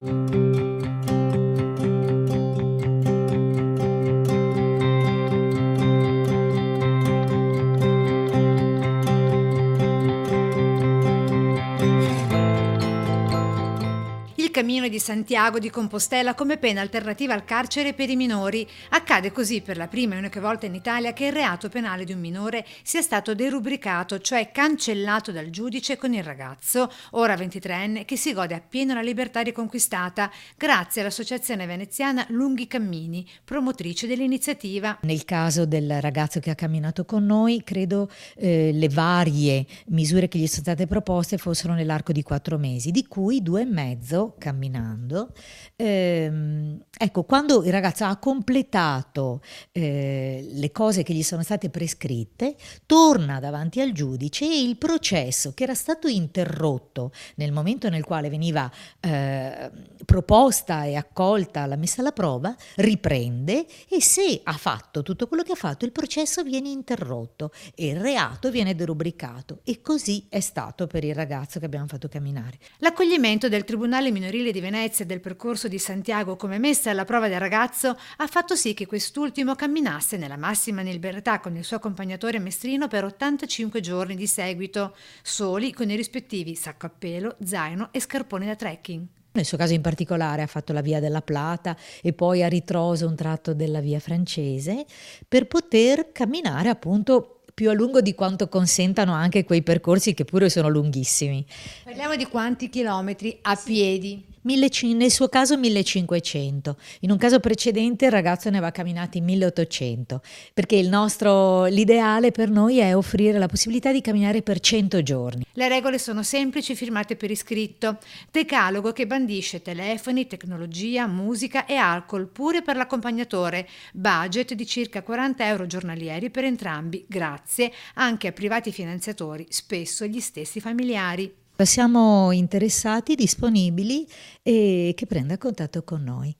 Il Cammino di Santiago di Compostela come pena alternativa al carcere per i minori. Accade così per la prima e unica volta in Italia che il reato penale di un minore sia stato derubricato, cioè cancellato dal giudice, con il ragazzo, ora 23enne, che si gode appieno la libertà riconquistata grazie all'associazione veneziana Lunghi Cammini, promotrice dell'iniziativa. Nel caso del ragazzo che ha camminato con noi, credo le varie misure che gli sono state proposte fossero nell'arco di 4 mesi, di cui 2 e mezzo camminando. Ecco, quando il ragazzo ha completato le cose che gli sono state prescritte, torna davanti al giudice e il processo, che era stato interrotto nel momento nel quale veniva proposta e accolta la messa alla prova, riprende, e se ha fatto tutto quello che ha fatto, il processo viene interrotto e il reato viene derubricato. E così è stato per il ragazzo che abbiamo fatto camminare. L'accoglimento del Tribunale minorile di Venezia e del percorso di Santiago come messa alla prova del ragazzo ha fatto sì che quest'ultimo camminasse nella massima libertà con il suo accompagnatore mestrino per 85 giorni di seguito, soli con i rispettivi sacco a pelo, zaino e scarponi da trekking. Nel suo caso in particolare ha fatto la Via della Plata e poi a ritroso un tratto della Via Francese, per poter camminare appunto più a lungo di quanto consentano anche quei percorsi che pure sono lunghissimi. Parliamo di quanti chilometri a piedi? Nel suo caso 1500, in un caso precedente il ragazzo ne aveva camminati 1800, perché l'ideale per noi è offrire la possibilità di camminare per 100 giorni. Le regole sono semplici, firmate per iscritto. Decalogo che bandisce telefoni, tecnologia, musica e alcol pure per l'accompagnatore. Budget di circa 40 euro giornalieri per entrambi, grazie anche a privati finanziatori, spesso gli stessi familiari. Siamo interessati, disponibili, e che prenda contatto con noi.